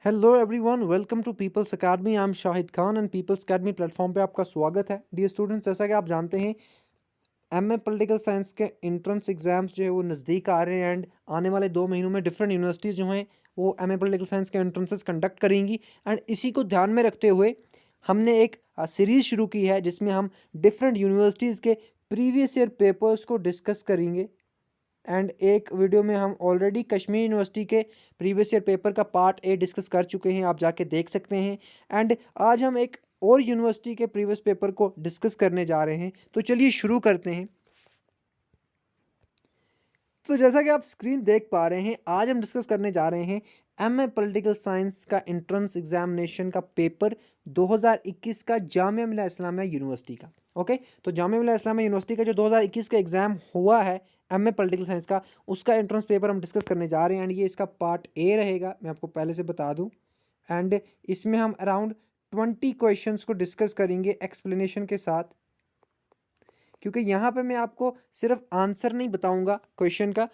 Hello everyone, welcome to people's academy. I am Shahid Khan and people's academy platform पे आपका स्वागत है। डियर स्टूडेंट्स, जैसा कि आप जानते हैं एमए पॉलिटिकल साइंस के एंट्रेंस एग्जाम्स जो है वो नज़दीक आ रहे हैं एंड आने वाले 2 महीनों में डिफरेंट यूनिवर्सिटीज़ जो हैं वो एमए पॉलिटिकल साइंस के एंट्रेंसेस कंडक्ट करेंगी। एंड इसी को ध्यान में रखते हुए हमने एक सीरीज़ शुरू की है जिसमें हम डिफरेंट यूनिवर्सिटीज़ के प्रीवियस ईयर पेपर्स को डिस्कस करेंगे। एंड एक वीडियो में हम ऑलरेडी कश्मीर यूनिवर्सिटी के प्रीवियस ईयर पेपर का पार्ट ए डिस्कस कर चुके हैं, आप जाके देख सकते हैं। एंड आज हम एक और यूनिवर्सिटी के प्रीवियस पेपर को डिस्कस करने जा रहे हैं, तो चलिए शुरू करते हैं। तो जैसा कि आप स्क्रीन देख पा रहे हैं, आज हम डिस्कस करने जा रहे हैं एमए पॉलिटिकल साइंस का एंट्रेंस एग्जामिनेशन का पेपर 2021 का जामिया मिलिया इस्लामिया यूनिवर्सिटी का। ओके, तो जामिया मिलिया इस्लामिया यूनिवर्सिटी का जो 2021 का एग्जाम हुआ है एमए पॉलिटिकल साइंस का, उसका एंट्रेंस पेपर हम डिस्कस करने जा रहे हैं। एंड ये इसका पार्ट ए रहेगा, मैं आपको पहले से बता दूं। एंड इसमें हम अराउंड 20 क्वेश्चंस को डिस्कस करेंगे एक्सप्लेनेशन के साथ, क्योंकि यहाँ पे मैं आपको सिर्फ आंसर नहीं बताऊंगा क्वेश्चन का,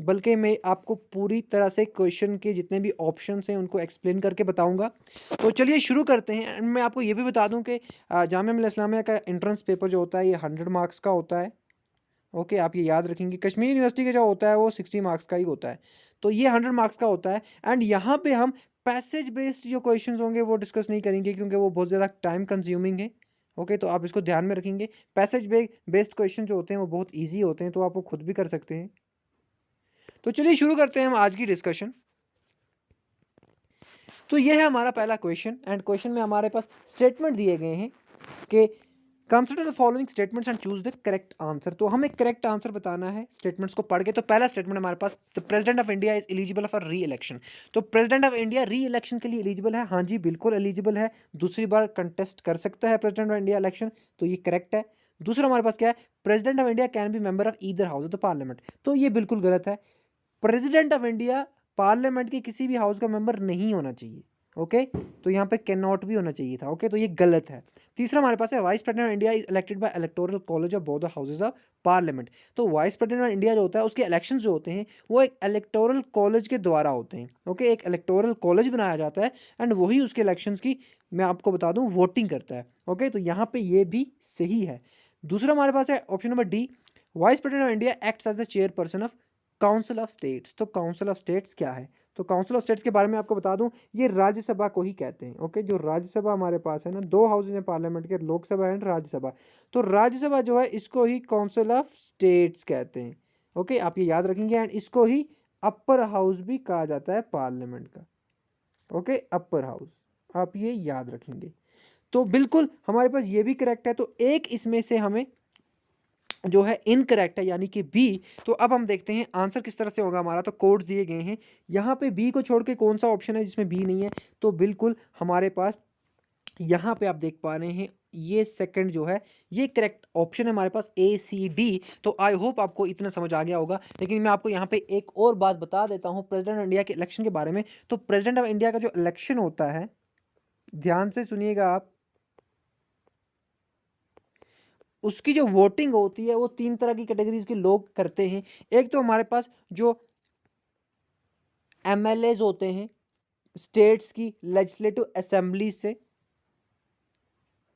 बल्कि मैं आपको पूरी तरह से क्वेश्चन के जितने भी ऑप्शंस हैं उनको एक्सप्लेन करके बताऊंगा। तो चलिए शुरू करते हैं। एंड मैं आपको ये भी बता दूं कि जामिया मिलिया इस्लामिया का एंट्रेंस पेपर जो होता है ये 100 मार्क्स का होता है। ओके, आप ये याद रखेंगे। कश्मीर यूनिवर्सिटी का जो होता है वो 60 मार्क्स का ही होता है, तो ये 100 मार्क्स का होता है। एंड यहाँ पे हम पैसेज बेस्ड जो क्वेश्चंस होंगे वो डिस्कस नहीं करेंगे, क्योंकि वो बहुत ज़्यादा टाइम कंज्यूमिंग है। ओके, तो आप इसको ध्यान में रखेंगे। पैसेज बेस्ड क्वेश्चन जो होते हैं वो बहुत ईजी होते हैं, तो आप वो खुद भी कर सकते हैं। तो चलिए शुरू करते हैं हम आज की डिस्कशन। तो ये है हमारा पहला क्वेश्चन। एंड क्वेश्चन में हमारे पास स्टेटमेंट दिए गए हैं कि consider the following statements and choose the correct answer. तो हमें करेक्ट आंसर बताना है स्टेटमेंट्स को पढ़ के। तो पहला स्टेटमेंट हमारे पास, the president of India is eligible for re election. तो president of India re election के लिए एलिजिबल है। हाँ जी, बिल्कुल एलिजिबल है, दूसरी बार कंटेस्ट कर सकता है प्रेसिडेंट ऑफ इंडिया इलेक्शन, तो ये करेक्ट है। दूसरा हमारे पास क्या है, president of India can be member of either house of the parliament. तो ये बिल्कुल गलत है। प्रेसिडेंट ऑफ इंडिया पार्लियामेंट के किसी भी हाउस का मेंबर नहीं होना चाहिए। ओके, तो यहाँ पे कैन नॉट भी होना चाहिए था। ओके, तो ये गलत है। तीसरा हमारे पास है, vice president of India is elected by electoral college of both the houses of parliament. तो वाइस प्रेसिडेंट ऑफ इंडिया जो होता है उसके इलेक्शन जो होते हैं वो एक इलेक्टोरल कॉलेज के द्वारा होते हैं। ओके, एक इलेक्टोरल कॉलेज बनाया जाता है एंड वही उसके इलेक्शंस की, मैं आपको बता दूं, वोटिंग करता है। ओके, तो यहाँ पे ये भी सही है। दूसरा हमारे पास है option number D, vice president of India acts as the chairperson of council of states. तो काउंसिल ऑफ स्टेट्स क्या है, तो काउंसिल ऑफ स्टेट्स के बारे में आपको बता दूं, ये राज्यसभा को ही कहते हैं। ओके, जो राज्यसभा हमारे पास है ना, दो हाउसेज हैं पार्लियामेंट के, लोकसभा एंड राज्यसभा। तो राज्यसभा जो है इसको ही काउंसिल ऑफ स्टेट्स कहते हैं। ओके, आप ये याद रखेंगे। एंड इसको ही अपर हाउस भी कहा जाता है पार्लियामेंट का। ओके, अपर हाउस, आप ये याद रखेंगे। तो बिल्कुल हमारे पास ये भी करेक्ट है। तो एक इसमें से हमें जो है इनकरेक्ट है, यानी कि बी। तो अब हम देखते हैं आंसर किस तरह से होगा हमारा। तो कोड्स दिए गए हैं, यहाँ पे बी को छोड़ के कौन सा ऑप्शन है जिसमें बी नहीं है। तो बिल्कुल हमारे पास यहाँ पे आप देख पा रहे हैं ये सेकंड जो है ये करेक्ट ऑप्शन है हमारे पास, ए सी डी। तो आई होप आपको इतना समझ आ गया होगा। लेकिन मैं आपको यहाँ पे एक और बात बता देता हूँ प्रेसिडेंट ऑफ इंडिया के इलेक्शन के बारे में। तो प्रेसिडेंट ऑफ इंडिया का जो इलेक्शन होता है, ध्यान से सुनिएगा आप, उसकी जो वोटिंग होती है वो 3 तरह की कैटेगरीज के लोग करते हैं। एक तो हमारे पास जो एमएलएज होते हैं स्टेट्स की लेजिस्लेटिव असेंबली से,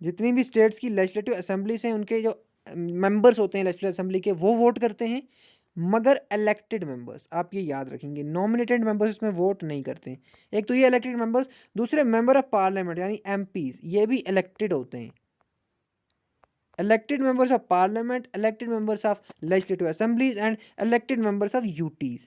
जितनी भी स्टेट्स की लेजिस्लेटिव असेंबलीज हैं उनके जो मेंबर्स होते हैं लेजिस्लेटिव असेंबली के, वो वोट करते हैं। मगर इलेक्टेड मेंबर्स, आप ये याद रखेंगे, नॉमिनेटेड मेंबर्स इसमें वोट नहीं करते हैं। एक तो ये इलेक्टेड मेंबर्स, दूसरे मेंबर ऑफ पार्लियामेंट यानी एमपीज, ये भी इलेक्टेड होते हैं। elected members of parliament, elected members of legislative assemblies and elected members of UTs।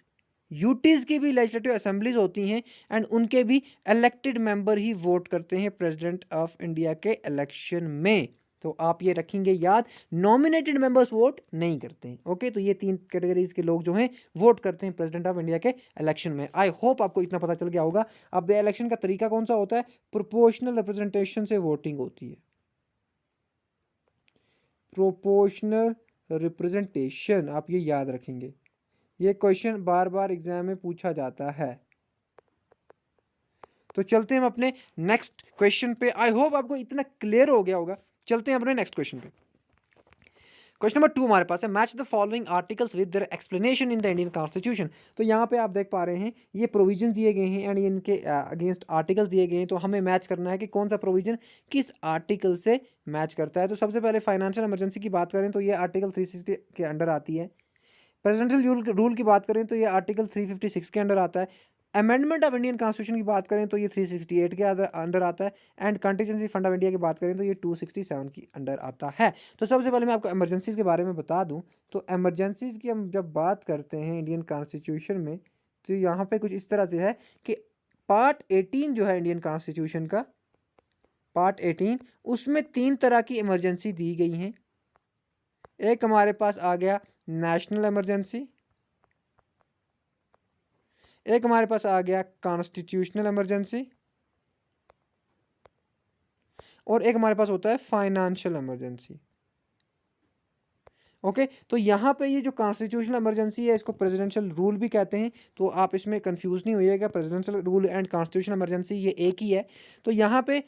UTs की भी लेजिस्लेटिव असेंबलीज होती हैं एंड उनके भी इलेक्टेड मेंबर ही वोट करते हैं प्रेसिडेंट ऑफ इंडिया के इलेक्शन में। तो आप ये रखेंगे याद, नॉमिनेटेड मेंबर्स वोट नहीं करते हैं। ओके, तो ये 3 कैटेगरीज के लोग जो हैं वोट करते हैं प्रेसिडेंट ऑफ इंडिया के इलेक्शन में। आई होप आपको इतना पता चल गया होगा। अब इलेक्शन का तरीका कौन सा होता है, प्रोपोर्शनल रिप्रेजेंटेशन से वोटिंग होती है। प्रोपोर्शनल रिप्रेजेंटेशन, आप ये याद रखेंगे, ये क्वेश्चन बार बार एग्जाम में पूछा जाता है। तो चलते हैं हम अपने नेक्स्ट क्वेश्चन पे। आई होप आपको इतना क्लियर हो गया होगा। चलते हैं अपने नेक्स्ट क्वेश्चन पे। क्वेश्चन नंबर 2 हमारे पास है, match the following articles with their explanation in the Indian constitution. तो यहाँ पे आप देख पा रहे हैं ये प्रोविजन दिए गए हैं एंड इनके अगेंस्ट आर्टिकल्स दिए गए हैं, तो हमें मैच करना है कि कौन सा प्रोविजन किस आर्टिकल से मैच करता है। तो सबसे पहले फाइनेंशियल इमरजेंसी की बात करें तो ये आर्टिकल 360 के अंडर आती है। प्रेसिडेंशियल रूल की बात करें तो ये आर्टिकल 356 के अंडर आता है। अमेंडमेंट ऑफ इंडियन कॉन्स्टिट्यूशन की बात करें तो ये 368 के अंडर आता है। And contingency fund of India की बात करें तो ये 267 की अंडर आता है। तो सबसे पहले मैं आपको इमरजेंसीज के बारे में बता दूं, तो इमरजेंसीज की हम जब बात करते हैं इंडियन कॉन्स्टिट्यूशन में, तो यहाँ पे कुछ इस तरह से है कि पार्ट 18 जो है इंडियन कॉन्स्टिट्यूशन का, पार्ट 18 उसमें 3 तरह की इमरजेंसी दी गई हैं। एक हमारे पास आ गया नेशनल इमरजेंसी, एक हमारे पास आ गया कॉन्स्टिट्यूशनल इमरजेंसी, और एक हमारे पास होता है फाइनेंशियल इमरजेंसी। ओके, तो यहाँ पे ये जो कॉन्स्टिट्यूशनल इमरजेंसी है इसको प्रेसिडेंशियल रूल भी कहते हैं, तो आप इसमें कंफ्यूज नहीं होइएगा, presidential rule and constitutional emergency ये एक ही है। तो यहाँ पे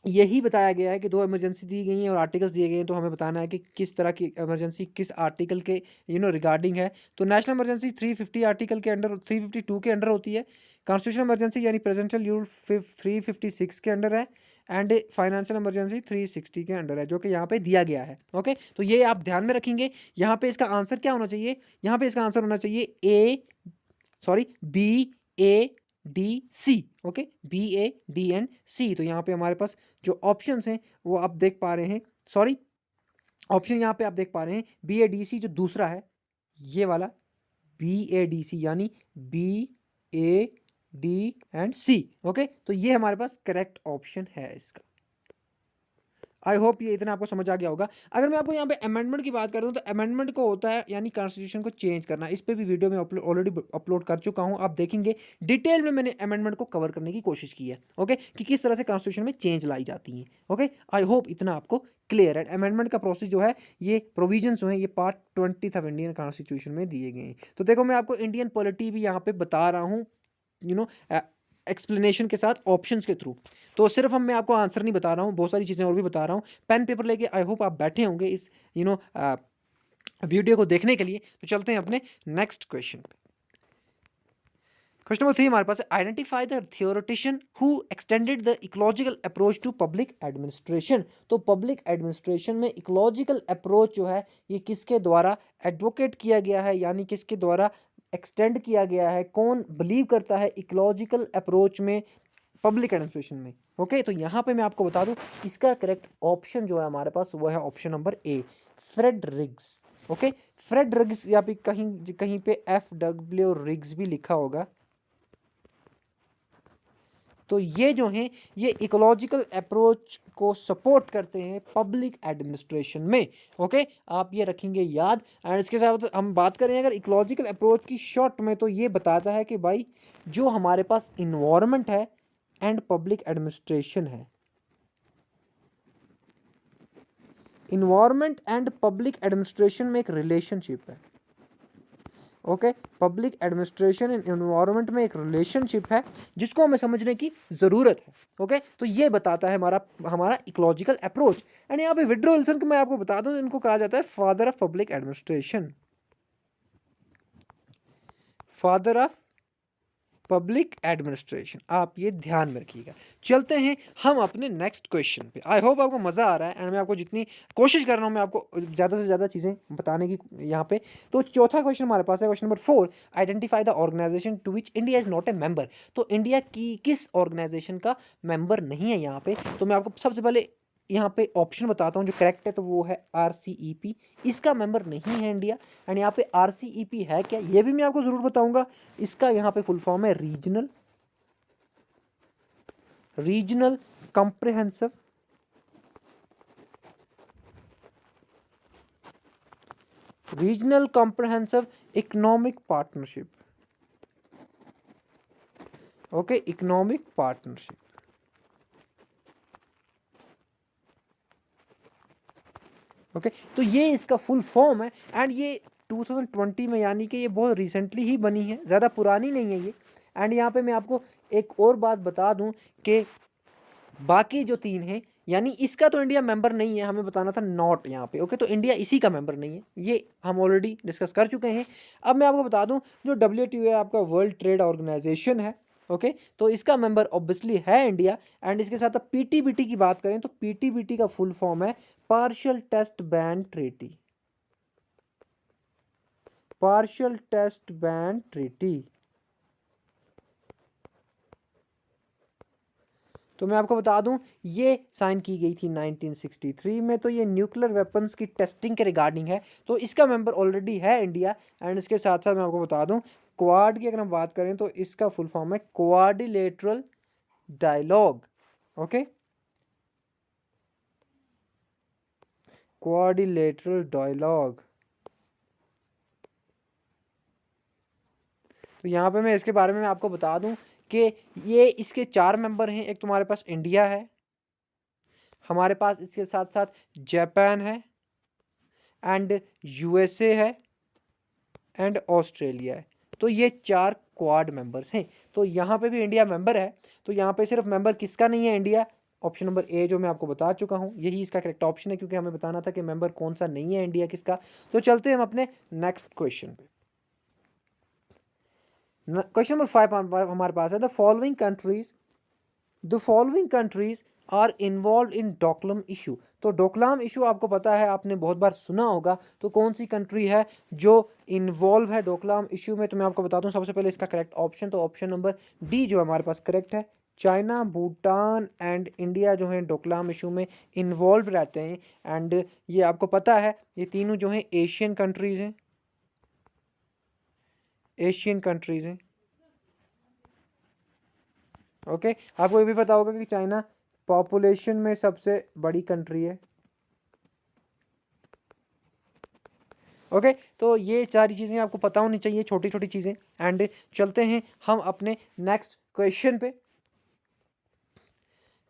यही बताया गया है कि 2 इमरजेंसी दी गई हैं और आर्टिकल्स दिए गए हैं, तो हमें बताना है कि किस तरह की इमरजेंसी किस आर्टिकल के रिगार्डिंग है। तो नेशनल इमरजेंसी 350 आर्टिकल के अंडर 352 के अंडर होती है। कॉन्स्टिट्यूशनल इमरजेंसी यानी प्रेसिडेंशियल रूल 356 के अंडर है। एंड फाइनेंशियल इमरजेंसी 360 के अंडर है, जो कि यहाँ पे दिया गया है। ओके, तो ये आप ध्यान में रखेंगे। यहाँ पे इसका आंसर क्या होना चाहिए, यहाँ पे इसका आंसर होना चाहिए B A D C. Okay, B A D and C. तो यहाँ पे हमारे पास जो ऑप्शंस हैं वो आप देख पा रहे हैं, सॉरी ऑप्शन यहाँ पे आप देख पा रहे हैं बी ए डी सी, जो दूसरा है ये वाला बी ए डी सी, यानी B A D and C. Okay, तो ये हमारे पास करेक्ट ऑप्शन है इसका। आई होप ये इतना आपको समझ आ गया होगा। अगर मैं आपको यहाँ पे अमेंडमेंट की बात कर दूँ तो अमेंडमेंट को होता है यानी कॉन्स्टिट्यूशन को चेंज करना। इस पे भी वीडियो में ऑलरेडी अपलोड कर चुका हूँ, आप देखेंगे डिटेल में मैंने अमेंडमेंट को कवर करने की कोशिश की है। ओके, कि किस तरह से कॉन्स्टिट्यूशन में चेंज लाई जाती हैं। ओके, आई होप इतना आपको क्लियर है। अमेंडमेंट का प्रोसेस जो है, ये प्रोविजन जो है ये पार्ट 20 ऑफ इंडियन कॉन्स्टिट्यूशन में दिए गए हैं। तो देखो मैं आपको इंडियन पॉलिटी भी यहाँ पे बता रहा हूँ, एक्सप्लेनेशन के साथ ऑप्शंस के थ्रू। तो सिर्फ मैं आपको आंसर नहीं बता रहा हूँ, बहुत सारी चीज़ें और भी बता रहा हूँ। पेन पेपर लेके आई होप आप बैठे होंगे इस वीडियो को देखने के लिए। तो चलते हैं अपने नेक्स्ट क्वेश्चन पे। क्वेश्चन नंबर 3 हमारे पास है, identify the theoretician who extended the ecological approach to public administration. तो पब्लिक एडमिनिस्ट्रेशन में इकोलॉजिकल अप्रोच जो है ये किसके द्वारा एडवोकेट किया गया है, यानी किसके द्वारा एक्सटेंड किया गया है, कौन बिलीव करता है इकोलॉजिकल अप्रोच में पब्लिक एडमिनिस्ट्रेशन में। ओके, तो यहाँ पे मैं आपको बता दूं इसका करेक्ट ऑप्शन जो है हमारे पास वो है option number A, Fred Riggs. Okay, Fred Riggs, या फिर कहीं कहीं पे FW रिग्स भी लिखा होगा। तो ये जो हैं ये इकोलॉजिकल अप्रोच को सपोर्ट करते हैं पब्लिक एडमिनिस्ट्रेशन में। ओके, आप ये रखेंगे याद। एंड इसके साथ हम बात करें अगर इकोलॉजिकल अप्रोच की शॉर्ट में, तो ये बताता है कि भाई जो हमारे पास इन्वायरमेंट है एंड पब्लिक एडमिनिस्ट्रेशन है, इन्वायरमेंट एंड पब्लिक एडमिनिस्ट्रेशन में एक रिलेशनशिप है। Okay, public administration and environment में एक रिलेशनशिप है जिसको हमें समझने की ज़रूरत है। ओके, तो ये बताता है हमारा इकोलॉजिकल अप्रोच। एंड यहाँ पे वुडरो विल्सन को मैं आपको बता दूं, इनको कहा जाता है father of public administration, father of public administration, आप ये ध्यान में रखिएगा। चलते हैं हम अपने नेक्स्ट क्वेश्चन पे। आई होप आपको मज़ा आ रहा है एंड मैं आपको जितनी कोशिश कर रहा हूँ मैं आपको ज़्यादा से ज़्यादा चीज़ें बताने की यहाँ पे। तो चौथा क्वेश्चन हमारे पास है, question number 4, identify the organization to which India is not a member. तो इंडिया की किस ऑर्गेनाइजेशन का मेंबर नहीं है यहाँ पे। तो मैं आपको सबसे पहले यहाँ पे ऑप्शन बताता हूँ जो करेक्ट है, तो वो है RCEP, इसका मेंबर नहीं है इंडिया। एंड यहाँ पे RCEP है क्या ये भी मैं आपको ज़रूर बताऊंगा। इसका यहाँ पे फुल फॉर्म है regional comprehensive economic partnership. Okay, economic partnership. Okay, तो ये इसका फुल फॉर्म है। एंड ये 2020 में, यानी कि ये बहुत रिसेंटली ही बनी है, ज़्यादा पुरानी नहीं है ये। एंड यहाँ पे मैं आपको एक और बात बता दूं कि बाकी जो 3 हैं यानी इसका तो इंडिया मेंबर नहीं है, हमें बताना था नॉट यहाँ पे। ओके, तो इंडिया इसी का मेंबर नहीं है, ये हम ऑलरेडी डिस्कस कर चुके हैं। अब मैं आपको बता दूं, जो WTO है आपका वर्ल्ड ट्रेड ऑर्गेनाइजेशन है। ओके, तो इसका मेंबर ऑब्वियसली है इंडिया। एंड इसके साथ अब PTBT की बात करें तो PTBT का फुल फॉर्म है partial test ban treaty. Partial test ban treaty. तो मैं आपको बता दूं, ये साइन की गई थी 1963 में। तो ये न्यूक्लियर वेपन्स की टेस्टिंग के रिगार्डिंग है, तो इसका मेंबर ऑलरेडी है इंडिया। एंड इसके साथ साथ मैं आपको बता दूं, क्वाड की अगर हम बात करें तो इसका फुल फॉर्म है quadrilateral dialogue. Okay, quadrilateral dialogue. तो यहाँ पे मैं इसके बारे में आपको बता दूं कि ये इसके 4 मेंबर हैं। एक तुम्हारे पास इंडिया है, हमारे पास इसके साथ साथ जापान है, एंड USA है, एंड ऑस्ट्रेलिया है। तो ये 4 क्वाड मेंबर्स हैं। तो यहाँ पे भी इंडिया मेंबर है। तो यहाँ पे सिर्फ मेंबर किसका नहीं है, इंडिया। ऑप्शन नंबर ए जो मैं आपको बता चुका हूँ, यही इसका करेक्ट ऑप्शन है, क्योंकि हमें बताना था कि मेंबर कौन सा नहीं है इंडिया किसका। तो चलते हैं हम अपने नेक्स्ट क्वेश्चन पे। क्वेश्चन नंबर 5 हमारे पास है, the following countries are involve in Doklam issue. तो डोकलाम इशू आपको पता है, आपने बहुत बार सुना होगा। तो कौन सी कंट्री है जो इन्वॉल्व है डोकलाम इशू में? तो मैं आपको बता दूं, सबसे पहले इसका करेक्ट ऑप्शन, तो ऑप्शन नंबर डी जो हमारे पास करेक्ट है। चाइना, भूटान एंड इंडिया जो है डोकलाम इशू में इन्वॉल्व रहते हैं। एंड ये आपको पता है, ये तीनों जो हैं एशियन कंट्रीज हैं, एशियन कंट्रीज हैं। ओके, आपको ये भी पता होगा कि चाइना पॉपुलेशन में सबसे बड़ी कंट्री है। ओके, तो ये सारी चीज़ें आपको पता होनी चाहिए, छोटी छोटी चीज़ें। एंड चलते हैं हम अपने नेक्स्ट क्वेश्चन पे।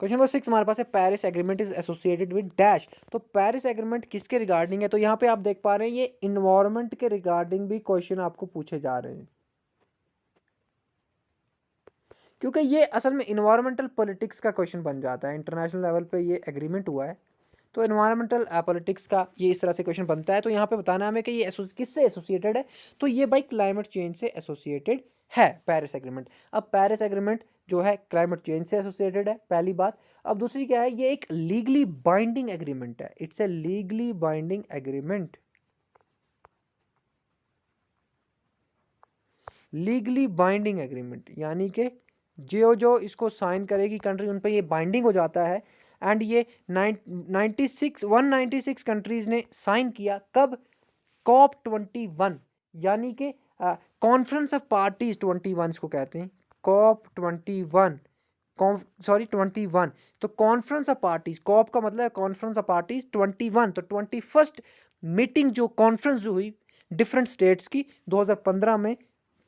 क्वेश्चन नंबर 6 हमारे पास है, Paris agreement is associated with dash. तो पेरिस एग्रीमेंट किसके रिगार्डिंग है? तो यहाँ पे आप देख पा रहे हैं, ये इन्वायरमेंट के रिगार्डिंग भी क्वेश्चन आपको पूछे जा रहे हैं, क्योंकि ये असल में इन्वायरमेंटल पॉलिटिक्स का क्वेश्चन बन जाता है। इंटरनेशनल लेवल पे ये एग्रीमेंट हुआ है, तो इन्वायरमेंटल पॉलिटिक्स का ये इस तरह से क्वेश्चन बनता है। तो यहाँ पे बताना है हमें कि ये किससे एसोसिएटेड है। तो ये बाई क्लाइमेट चेंज से एसोसिएटेड है पेरिस एग्रीमेंट। अब पेरिस एग्रीमेंट जो है क्लाइमेट चेंज से एसोसिएटेड है, पहली बात। अब दूसरी क्या है, ये एक लीगली बाइंडिंग एग्रीमेंट है। It's a legally binding agreement. Legally binding agreement यानी कि जो जो इसको साइन करेगी कंट्री, उन पर ये बाइंडिंग हो जाता है। एंड ये 196 कंट्रीज ने साइन किया, कब? COP 21, यानी कि कॉन्फ्रेंस ऑफ पार्टीज 21 इसको कहते हैं। COP 21, sorry 21। तो कॉन्फ्रेंस ऑफ पार्टीज, कॉप का मतलब है कॉन्फ्रेंस ऑफ पार्टीज 21। तो 21st मीटिंग जो कॉन्फ्रेंस जो हुई डिफरेंट स्टेट्स की 2015 में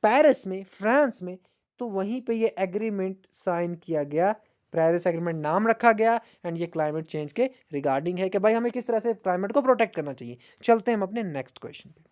पेरिस में, फ्रांस में, तो वहीं पे ये एग्रीमेंट साइन किया गया। पेरिस एग्रीमेंट नाम रखा गया। एंड ये क्लाइमेट चेंज के रिगार्डिंग है कि भाई हमें किस तरह से क्लाइमेट को प्रोटेक्ट करना चाहिए। चलते हैं हम अपने नेक्स्ट क्वेश्चन पे।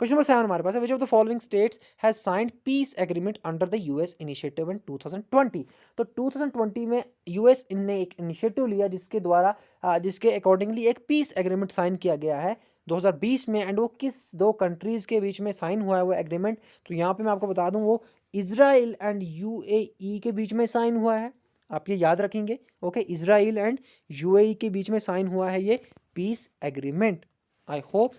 क्वेश्चन नंबर 7 हमारे पास है, which of the following states has signed piece agreement under the US initiative in 2020। तो 2020 में US ने एक इनिशिएटिव लिया, जिसके द्वारा जिसके अकॉर्डिंगली एक पीस एग्रीमेंट साइन किया गया है 2020 में। एंड वो किस 2 कंट्रीज के बीच में साइन हुआ है वो एग्रीमेंट? तो यहाँ पे मैं आपको बता दूं, वो इजराइल एंड UAE के बीच में साइन हुआ है। आप ये याद रखेंगे। ओके, इजराइल एंड UAE के बीच में साइन हुआ है ये पीस एग्रीमेंट। आई होप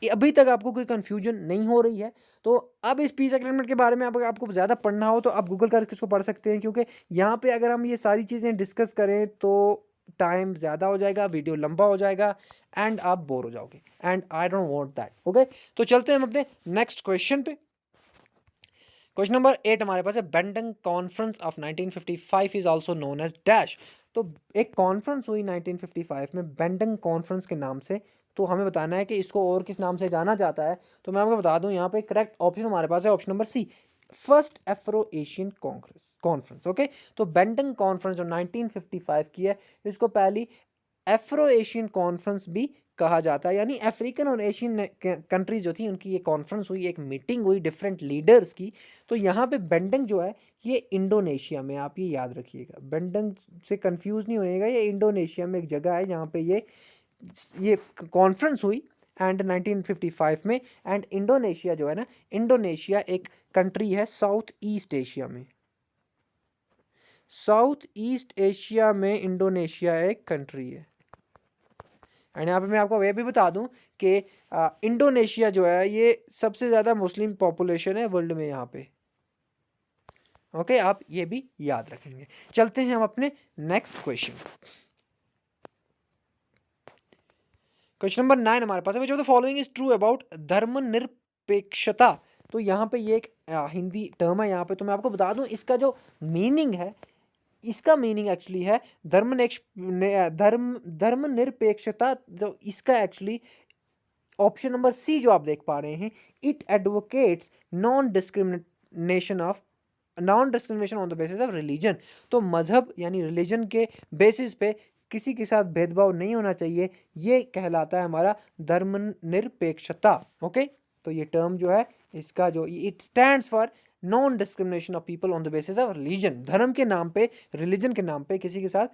अभी तक आपको कोई कंफ्यूजन नहीं हो रही है। तो अब इस पीस एग्रीमेंट के बारे में आपको ज़्यादा पढ़ना हो तो आप गूगल करके इसको पढ़ सकते हैं, क्योंकि यहाँ पे अगर हम ये सारी चीज़ें डिस्कस करें तो टाइम ज़्यादा हो जाएगा, वीडियो लंबा हो जाएगा, एंड आप बोर हो जाओगे। And I don't want that. Okay, तो चलते हैं हम अपने नेक्स्ट क्वेश्चन पे। क्वेश्चन नंबर 8 हमारे पास है, Bandung conference of 1955 is also known as dash. तो एक कॉन्फ्रेंस हुई 1955 में बेंडंग कॉन्फ्रेंस के नाम से। तो हमें बताना है कि इसको और किस नाम से जाना जाता है। तो मैं आपको बता दूं, यहाँ पे करेक्ट ऑप्शन हमारे पास है option number C, first Afro Asian conference. Okay, तो बेंडंग कॉन्फ्रेंस जो 1955 की है, इसको पहली एफ्रो एशियन कॉन्फ्रेंस भी कहा जाता है, यानी अफ्रीकन और एशियन कंट्रीज जो थी उनकी ये कॉन्फ्रेंस हुई, एक मीटिंग हुई डिफरेंट लीडर्स की। तो यहाँ पे बेंडंग जो है ये इंडोनेशिया में, आप ये याद रखिएगा, बेंडंग से कंफ्यूज नहीं होएगा, ये इंडोनेशिया में एक जगह है जहाँ पे ये कॉन्फ्रेंस हुई एंड 1955 में। एंड इंडोनेशिया जो है ना, इंडोनेशिया एक कंट्री है साउथ ईस्ट एशिया में, साउथ ईस्ट एशिया में इंडोनेशिया एक कंट्री है। एंड यहाँ पे मैं आपको ये भी बता दूं कि इंडोनेशिया जो है ये सबसे ज़्यादा मुस्लिम पॉपुलेशन है वर्ल्ड में यहाँ पे। ओके, आप ये भी याद रखेंगे। चलते हैं हम अपने नेक्स्ट क्वेश्चन। क्वेश्चन नंबर 9 हमारे पास है, जो the following is true about धर्मनिरपेक्षता। तो यहाँ पे ये एक हिंदी टर्म है यहाँ पे, तो मैं आपको बता दूं इसका जो मीनिंग है, इसका मीनिंग एक्चुअली है धर्मनिरपेक्षता। जो इसका एक्चुअली ऑप्शन नंबर सी जो आप देख पा रहे हैं, it advocates non discrimination on the basis of religion. तो मजहब यानी रिलीजन के बेसिस पे किसी के साथ भेदभाव नहीं होना चाहिए, ये कहलाता है हमारा धर्मनिरपेक्षता। ओके, तो ये टर्म जो है इसका जो it stands for non discrimination of people on the basis of religion. धर्म के नाम पे, रिलीजन के नाम पे किसी के साथ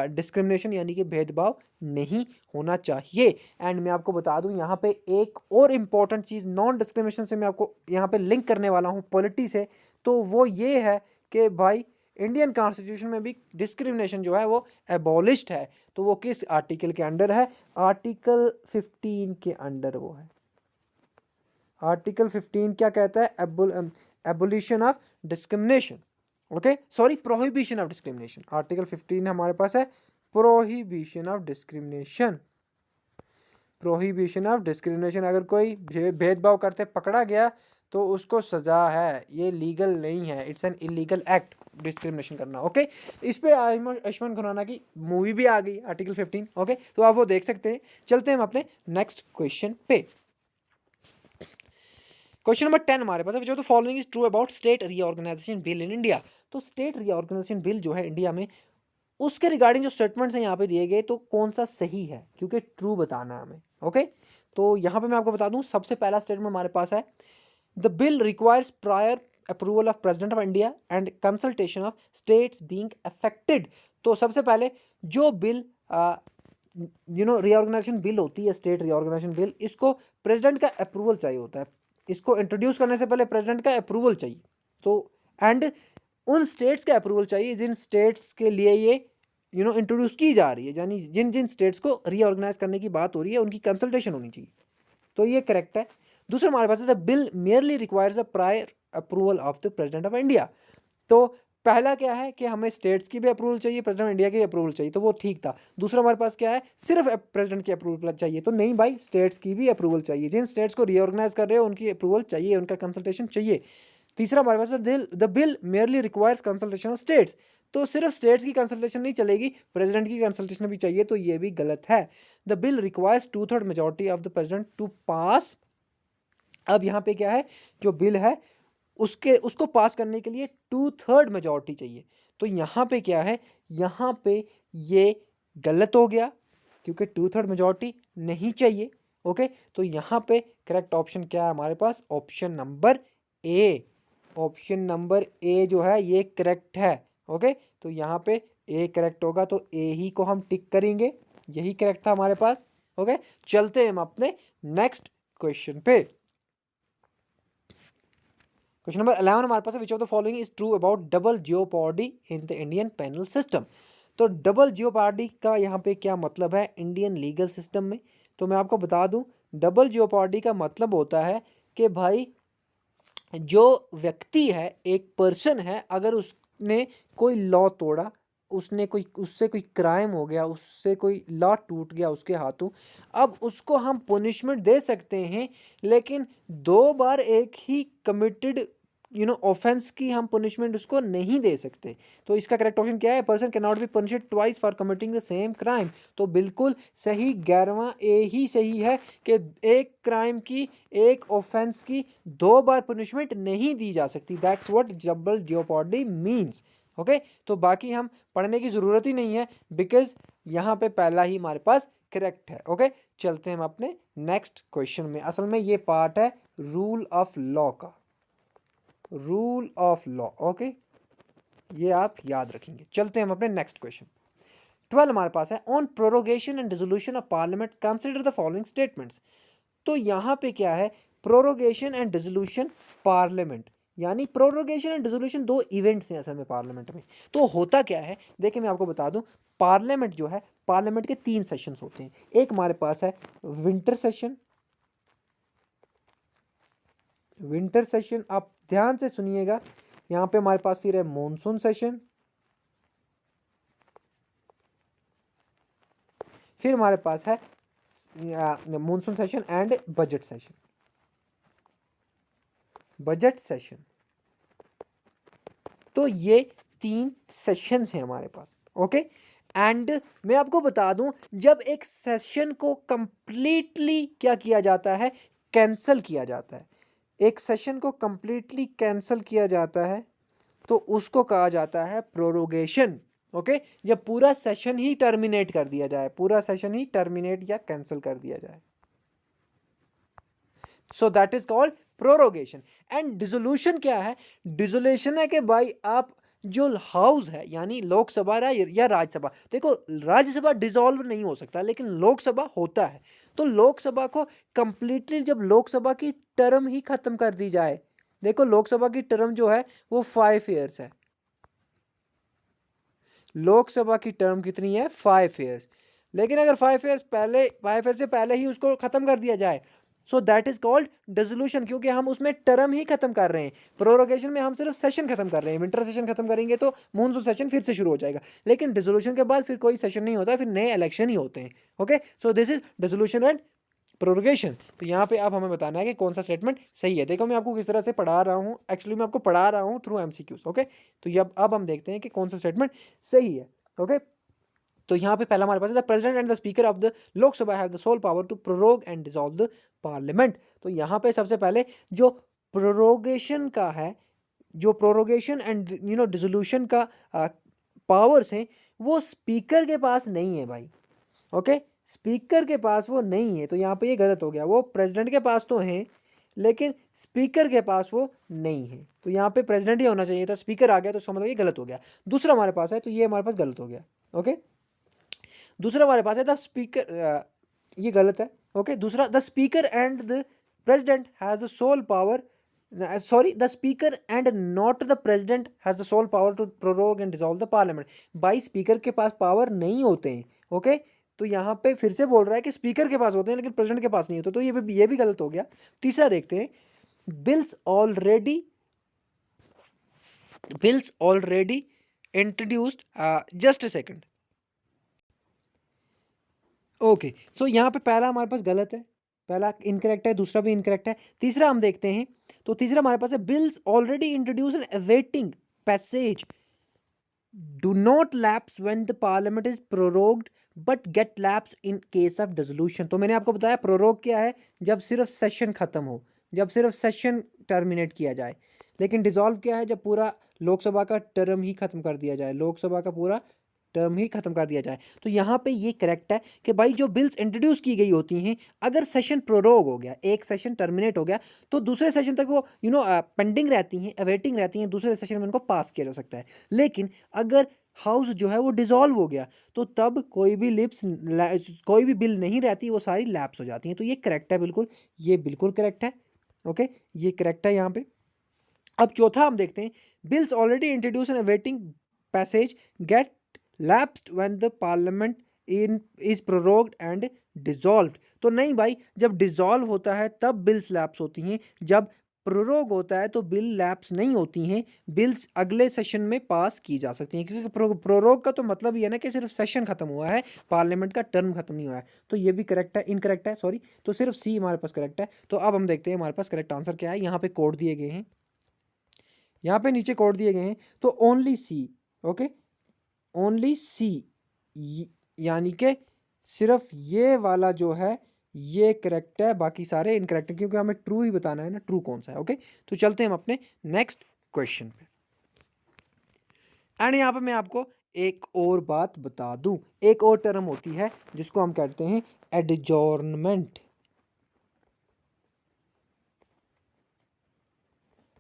डिस्क्रिमिनेशन यानी कि भेदभाव नहीं होना चाहिए। एंड मैं आपको बता दूं यहाँ पे एक और इम्पॉर्टेंट चीज़ नॉन डिस्क्रिमिनेशन से मैं आपको यहाँ पे लिंक करने वाला हूँ पॉलिटी से, तो वो ये है कि भाई इंडियन कॉन्स्टिट्यूशन में भी डिस्क्रिमिनेशन जो है वो एबॉलिश्ड है। तो वो किस आर्टिकल के अंडर है? आर्टिकल 15 के अंडर वो है। आर्टिकल 15 क्या कहता है? Abolition of discrimination. Okay, sorry, prohibition of discrimination. Article 15 हमारे पास है prohibition of discrimination. Prohibition of discrimination, अगर कोई भेदभाव करते पकड़ा गया तो उसको सजा है, ये लीगल नहीं है, it's an illegal act discrimination करना। ओके, इस पे आयुष्मान खुराना की मूवी भी आ गई आर्टिकल 15। ओके, तो आप वो देख सकते हैं। चलते हैं हम अपने नेक्स्ट क्वेश्चन पे। क्वेश्चन नंबर 10 हमारे पास है, जो the following is true about state reorganization bill in India. तो स्टेट रीऑर्गेनाइजेशन बिल जो है इंडिया में, उसके रिगार्डिंग जो स्टेटमेंट्स हैं यहाँ पे दिए गए, तो कौन सा सही है, क्योंकि ट्रू बताना है हमें। ओके, तो यहाँ पे मैं आपको बता दूं, सबसे पहला स्टेटमेंट हमारे पास है, the bill requires prior approval of president of India and consultation of states being affected. तो सबसे पहले जो बिल रीऑर्गेनाइजेशन बिल होती है, स्टेट रीऑर्गेनाइजेशन बिल, इसको प्रेसिडेंट का अप्रूवल चाहिए होता है। इसको इंट्रोड्यूस करने से पहले प्रेसिडेंट का अप्रूवल चाहिए। तो एंड उन स्टेट्स का अप्रूवल चाहिए जिन स्टेट्स के लिए ये इंट्रोड्यूस की जा रही है, यानी जिन जिन स्टेट्स को रीऑर्गेनाइज करने की बात हो रही है उनकी कंसल्टेशन होनी चाहिए। तो ये करेक्ट है। दूसरा हमारे पास है, the bill merely requires a prior approval of the president of India. तो पहला क्या है कि हमें स्टेट्स की भी अप्रूवल चाहिए, प्रेसिडेंट ऑफ इंडिया की अप्रूवल चाहिए, तो वो ठीक था। दूसरा हमारे पास क्या है, सिर्फ प्रेसिडेंट की अप्रूवल चाहिए, तो नहीं भाई, स्टेट्स की भी अप्रूवल चाहिए। जिन स्टेट्स को रीऑर्गेनाइज कर रहे हो उनकी अप्रूवल चाहिए, उनका कंसल्टेशन चाहिए। तीसरा हमारे पास the bill merely requires consultation of states. तो सिर्फ स्टेट्स की कंसल्टेशन नहीं चलेगी, प्रेसिडेंट की कंसल्टेशन भी चाहिए, तो ये भी गलत है। The bill requires 2/3 majority of the president to pass. अब यहाँ पे क्या है, जो बिल है उसको पास करने के लिए 2/3 मेजॉरिटी चाहिए। तो यहाँ पे क्या है, यहाँ पे ये गलत हो गया, क्योंकि 2/3 मेजॉरिटी नहीं चाहिए। ओके, तो यहाँ पे करेक्ट ऑप्शन क्या है हमारे पास? Option number A. Option number A जो है ये करेक्ट है। ओके, तो यहाँ पे ए करेक्ट होगा, तो ए ही को हम टिक करेंगे, यही करेक्ट था हमारे पास। ओके, चलते हैं हम अपने नेक्स्ट क्वेश्चन पे। क्वेश्चन नंबर 11 हमारे पास है, which of the following is true about double jeopardy in the Indian penal system. तो डबल जियोपॉर्डी का यहाँ पे क्या मतलब है इंडियन लीगल सिस्टम में? तो मैं आपको बता दूं, डबल जियोपॉर्डी का मतलब होता है कि भाई जो व्यक्ति है, एक पर्सन है, अगर उसने कोई लॉ तोड़ा, उससे कोई क्राइम हो गया, उससे कोई लॉ टूट गया उसके हाथों, अब उसको हम पनिशमेंट दे सकते हैं, लेकिन 2 बार एक ही कमिटेड ऑफेंस की हम पनिशमेंट उसको नहीं दे सकते। तो इसका करेक्ट ऑप्शन क्या है? Person can not be punished twice for committing the same crime. तो बिल्कुल सही 11वां ए ही सही है कि एक क्राइम की, एक ऑफेंस की 2 बार पनिशमेंट नहीं दी जा सकती। That's what double jeopardy means. Okay, तो बाकी हम पढ़ने की ज़रूरत ही नहीं है, बिकॉज यहाँ पे पहला ही हमारे पास करेक्ट है। ओके, चलते हैं हम अपने नेक्स्ट क्वेश्चन में। असल में ये पार्ट है रूल ऑफ लॉ का, रूल ऑफ लॉ। ओके, ये आप याद रखेंगे। चलते हैं हम अपने नेक्स्ट क्वेश्चन। 12 हमारे पास है, on prorogation and dissolution of parliament consider the following statements. तो यहाँ पे क्या है, प्रोरोगेशन एंड डिसोल्यूशन पार्लियामेंट, यानी प्रोरोगेशन एंड डिसोल्यूशन दो इवेंट्स हैं असल में पार्लियामेंट में। तो होता क्या है, देखिए मैं आपको बता दूं, पार्लियामेंट जो है, पार्लियामेंट के 3 सेशंस होते हैं। एक हमारे पास है विंटर सेशन, विंटर सेशन आप ध्यान से सुनिएगा। यहाँ पे हमारे पास फिर है मॉनसून सेशन, फिर हमारे पास है monsoon session and budget session, budget session. तो ये 3 सेशंस हैं हमारे पास। ओके, एंड मैं आपको बता दूं, जब एक सेशन को कंप्लीटली क्या किया जाता है, कैंसिल किया जाता है, एक सेशन को कंप्लीटली कैंसिल किया जाता है तो उसको कहा जाता है प्रोरोगेशन। ओके, जब पूरा सेशन ही टर्मिनेट कर दिया जाए, पूरा सेशन ही टर्मिनेट या कैंसिल कर दिया जाए, so that is called prorogation. And dissolution क्या है, डिसोल्यूशन है कि भाई आप जो हाउस है, यानी लोकसभा या राज्यसभा, देखो राज्यसभा डिसॉल्व नहीं हो सकता लेकिन लोकसभा होता है। तो लोकसभा को कंप्लीटली, जब लोकसभा की टर्म ही खत्म कर दी जाए, देखो लोकसभा की टर्म जो है वो 5 ईयर्स है, लोकसभा की टर्म कितनी है, 5 ईयर्स। लेकिन अगर 5 ईयर्स पहले, 5 ईयर्स से पहले ही उसको खत्म कर दिया जाए, so that is called dissolution, क्योंकि हम उसमें टर्म ही खत्म कर रहे हैं। प्रोरोगेशन में हम सिर्फ सेशन खत्म कर रहे हैं, विंटर सेशन खत्म करेंगे तो मॉनसून सेशन फिर से शुरू हो जाएगा, लेकिन डिसोल्यूशन के बाद फिर कोई सेशन नहीं होता, फिर नए इलेक्शन ही होते हैं। Okay, so this is dissolution and prorogation. तो यहाँ पे आप हमें बताना है कि कौन सा स्टेटमेंट सही है। देखो मैं आपको किस तरह से पढ़ा रहा हूँ, एक्चुअली मैं आपको पढ़ा रहा हूँ थ्रू एमसीक्यूज। ओके, तो ये अब हम देखते हैं कि कौन सा स्टेटमेंट सही है। ओके, तो यहाँ पे पहला हमारे पास है, the president and the speaker of the Lok Sabha have the sole power to prorogue and dissolve the parliament. तो यहाँ पे सबसे पहले जो प्रोरोगेशन का है, जो प्रोरोगेशन एंड डिसोल्यूशन का पावर्स हैं, वो स्पीकर के पास नहीं है भाई। ओके, स्पीकर के पास वो नहीं है, तो यहाँ पे ये गलत हो गया। वो प्रेसिडेंट के पास तो हैं लेकिन स्पीकर के पास वो नहीं है, तो यहाँ पे प्रेसिडेंट ही होना चाहिए था, स्पीकर आ गया तो इसका मतलब ये गलत हो गया। दूसरा हमारे पास है, तो ये हमारे पास गलत हो गया। ओके, दूसरा हमारे पास है द स्पीकर, ये गलत है। ओके, दूसरा the speaker and the president has the sole power, sorry the speaker and not the president has the sole power to prorogue and dissolve the parliament. भाई स्पीकर के पास पावर नहीं होते हैं। ओके, तो यहाँ पे फिर से बोल रहा है कि स्पीकर के पास होते हैं लेकिन प्रेसिडेंट के पास नहीं होते, तो ये भी गलत हो गया। तीसरा देखते हैं, bills already, bills already introduced, just a second. Okay, so यहाँ पे पहला हमारे पास गलत है, पहला इनकरेक्ट है, दूसरा भी इनकरेक्ट है। तीसरा हम देखते हैं, तो तीसरा हमारे पास है, bills already introduce and awaiting passage do not lapse when the parliament is prorogued but get lapse in case of dissolution. तो मैंने आपको बताया प्रोरोग क्या है, जब सिर्फ सेशन खत्म हो, जब सिर्फ सेशन टर्मिनेट किया जाए। लेकिन डिसॉल्व क्या है, जब पूरा लोकसभा का टर्म ही खत्म कर दिया जाए, लोकसभा का पूरा टर्म ही खत्म कर दिया जाए। तो यहाँ पे ये करेक्ट है कि भाई जो बिल्स इंट्रोड्यूस की गई होती हैं, अगर सेशन प्रोरोग हो गया, एक सेशन टर्मिनेट हो गया, तो दूसरे सेशन तक वो पेंडिंग रहती हैं, अवेटिंग रहती हैं, दूसरे सेशन में उनको पास किया जा सकता है। लेकिन अगर हाउस जो है वो डिसॉल्व हो गया, तो तब कोई भी कोई भी बिल नहीं रहती, वो सारी लैप्स हो जाती हैं। तो ये करेक्ट है बिल्कुल, ये बिल्कुल करेक्ट है। ओके, ये करेक्ट है यहाँ पे। अब चौथा हम देखते हैं, bills already introduce and awaiting passage get lapsed when the parliament in is prorogued and dissolved. तो नहीं भाई, जब डिसॉल्व होता है तब बिल्स लैप्स होती हैं, जब प्रोरोग होता है तो बिल लैप्स नहीं होती हैं, बिल्स अगले सेशन में पास की जा सकती हैं, क्योंकि प्रोरोग का तो मतलब ये है ना कि सिर्फ सेशन खत्म हुआ है, पार्लियामेंट का टर्म खत्म नहीं हुआ है। तो ये भी करेक्ट है, इनकरेक्ट है सॉरी, तो सिर्फ सी हमारे पास करेक्ट है। तो अब हम देखते हैं हमारे पास करेक्ट आंसर क्या है। यहाँ पे कोड दिए गए हैं, यहाँ पे नीचे कोड दिए गए हैं, तो ओनली सी। ओके, ओनली सी, यानी कि सिर्फ ये वाला जो है ये करेक्ट है, बाकी सारे इनकरेक्ट हैं, क्योंकि हमें ट्रू ही बताना है ना, ट्रू कौन सा है। ओके, तो चलते हैं हम अपने नेक्स्ट क्वेश्चन पे। एंड यहाँ पे मैं आपको एक और बात बता दूं, एक और टर्म होती है जिसको हम कहते हैं एडजॉर्नमेंट।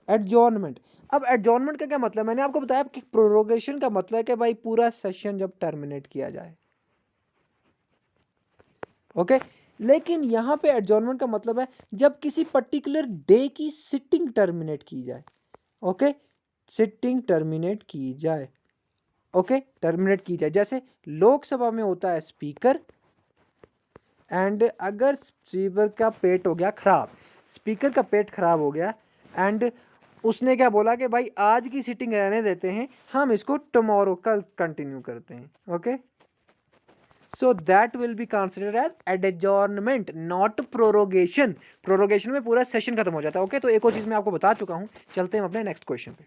एडजॉर्नमेंट, अब एडजॉर्नमेंट का क्या मतलब, मैंने आपको बताया कि प्रोरोगेशन का मतलब है कि भाई पूरा सेशन जब टर्मिनेट किया जाए, ओके। लेकिन यहाँ पे एडजॉर्नमेंट का मतलब है जब किसी पर्टिकुलर डे की सिटिंग टर्मिनेट की जाए, ओके, सिटिंग टर्मिनेट की जाए, ओके, टर्मिनेट की जाए। जैसे लोकसभा में होता है स्पीकर, एंड अगर स्पीकर का पेट हो गया खराब, स्पीकर का पेट खराब हो गया एंड उसने क्या बोला कि भाई आज की सीटिंग रहने देते हैं, हम इसको टुमारो कल कंटिन्यू करते हैं, okay. So that will be considered as adjournment, not prorogation. Prorogation में पूरा सेशन खत्म हो जाता है, ओके। तो एक और चीज मैं आपको बता चुका हूं, चलते हैं अपने नेक्स्ट क्वेश्चन पे,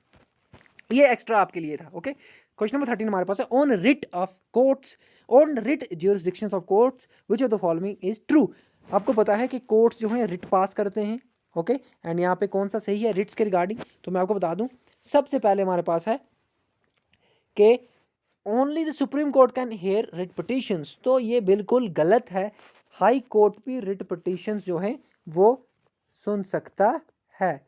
ये एक्स्ट्रा आपके लिए था, ओके। क्वेश्चन नंबर 13 हमारे पास है, on writ of courts, on writ jurisdictions of courts which of the following is true. आपको पता है कि कोर्ट्स जो हैं रिट पास करते हैं, ओके, एंड यहाँ पे कौन सा सही है रिट्स के रिगार्डिंग, तो मैं आपको बता दूं। सबसे पहले हमारे पास है कि only the supreme court can hear writ petitions, तो ये बिल्कुल गलत है। हाई कोर्ट भी रिट पिटिशंस जो हैं वो सुन सकता है,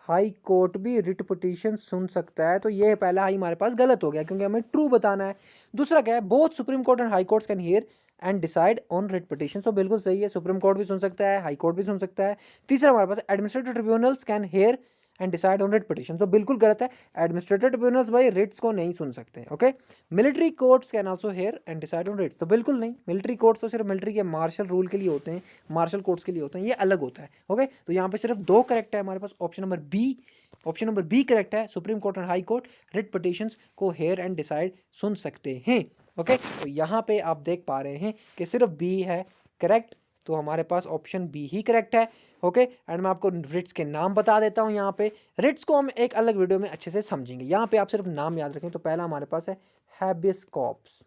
हाई कोर्ट भी रिट पिटिशन सुन सकता है। तो ये पहला हाई हमारे पास गलत हो गया क्योंकि हमें ट्रू बताना है। दूसरा क्या है, both supreme court and high courts can hear and decide on writ petition, तो बिल्कुल सही है, सुप्रीम कोर्ट भी सुन सकता है, हाई कोर्ट भी सुन सकता है। तीसरा हमारे पास administrative tribunals can hear and decide on writ petition, तो बिल्कुल गलत है, एडमिनिस्ट्रेटिव ट्रिब्यूनल्स भाई रिट्स को नहीं सुन सकते, okay. Military courts can also hear and decide on writs, तो बिल्कुल नहीं, मिलिट्री कोर्ट्स तो सिर्फ मिलिट्री के मार्शल रूल के लिए होते हैं, मार्शल कोर्ट्स के लिए होते हैं, ये अलग होता है, ओके। तो यहाँ पे सिर्फ दो करेक्ट है हमारे पास, option number B, option number B correct है, supreme court and high court writ petitions को हेयर एंड डिसाइड सुन सकते हैं, ओके। तो यहाँ पे आप देख पा रहे हैं कि सिर्फ बी है करेक्ट, तो हमारे पास ऑप्शन बी ही करेक्ट है, ओके। एंड मैं आपको रिट्स के नाम बता देता हूँ, यहाँ पे रिट्स को हम एक अलग वीडियो में अच्छे से समझेंगे, यहाँ पे आप सिर्फ नाम याद रखें। तो पहला हमारे पास है हैबियस कॉर्पस,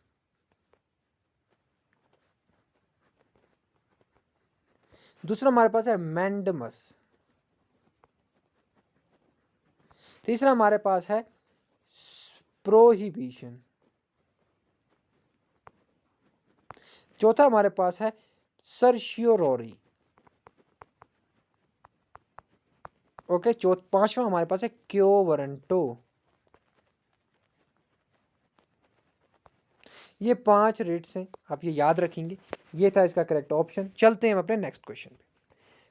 दूसरा हमारे पास है मैंडमस, तीसरा हमारे पास है प्रोहिबिशन, चौथा हमारे पास है सर्शियोरोरी, ओके। पांचवा हमारे पास है क्यो वरंटो। ये 5 रेट्स हैं, आप ये याद रखेंगे, ये था इसका करेक्ट ऑप्शन। चलते हैं हम अपने नेक्स्ट क्वेश्चन पे।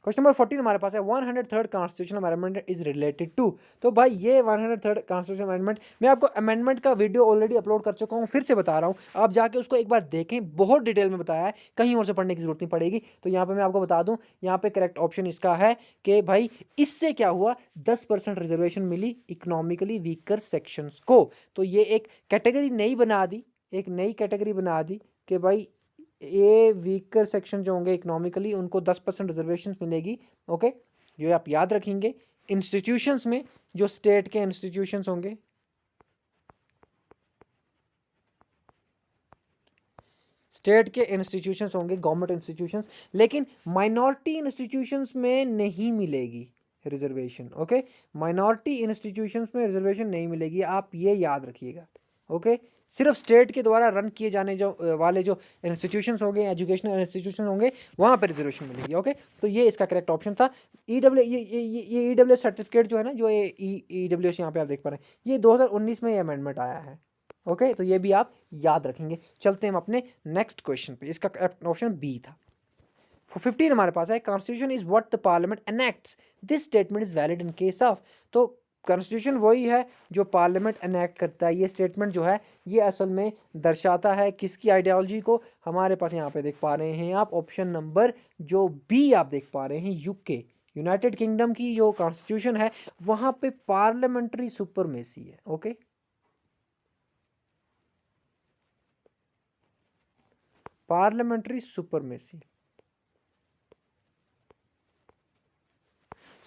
क्वेश्चन नंबर 14 हमारे पास है 103rd constitutional amendment is related to, तो भाई ये 103rd कॉन्स्टिट्यूशनल अमेंडमेंट, मैं आपको अमेंडमेंट का वीडियो ऑलरेडी अपलोड कर चुका हूँ, फिर से बता रहा हूँ, आप जाके उसको एक बार देखें, बहुत डिटेल में बताया है, कहीं और से पढ़ने की जरूरत नहीं पड़ेगी। तो यहाँ पे मैं आपको बता दूँ, यहाँ पे करेक्ट ऑप्शन इसका है कि भाई इससे क्या हुआ, 10% रिजर्वेशन मिली इकोनॉमिकली वीकर सेक्शंस को, तो ये एक कैटेगरी नई बना दी, एक नई कैटेगरी बना दी कि भाई ये वीकर सेक्शन जो होंगे इकोनॉमिकली उनको 10% रिजर्वेशन मिलेगी, ओके। जो आप याद रखेंगे, इंस्टीट्यूशंस में जो स्टेट के इंस्टीट्यूशंस होंगे, स्टेट के इंस्टीट्यूशंस होंगे, गवर्नमेंट इंस्टीट्यूशंस, लेकिन माइनॉरिटी इंस्टीट्यूशंस में नहीं मिलेगी रिजर्वेशन, ओके। माइनॉरिटी इंस्टीट्यूशंस में रिजर्वेशन नहीं मिलेगी, आप ये याद रखिएगा, ओके। सिर्फ स्टेट के द्वारा रन किए जाने जो वाले जो इंस्टीट्यूशंस होंगे, एजुकेशनल इंस्टीट्यूशन होंगे, वहाँ पर रिजर्वेशन मिलेगी, ओके। तो ये इसका करेक्ट ऑप्शन था। ये ईडब्ल्यू सर्टिफिकेट जो है ना, जो ये ईडब्ल्यू यहाँ पे आप देख पा रहे हैं, ये 2019 में ये अमेंडमेंट आया है, ओके। तो ये भी आप याद रखेंगे। चलते हैं हम अपने नेक्स्ट क्वेश्चन पे, इसका करेक्ट ऑप्शन बी था। 15 हमारे पास है, constitution is what the parliament enacts, this statement is valid in case of, तो कॉन्स्टिट्यूशन वही है जो पार्लियामेंट एनेक्ट करता है। ये स्टेटमेंट जो है ये असल में दर्शाता है किसकी आइडियोलॉजी को, हमारे पास यहाँ पे देख पा रहे हैं आप ऑप्शन नंबर जो बी आप देख पा रहे हैं, यूके यूनाइटेड किंगडम की जो कॉन्स्टिट्यूशन है वहाँ पे पार्लियामेंट्री सुपरमेसी है, okay. Parliamentary supremacy,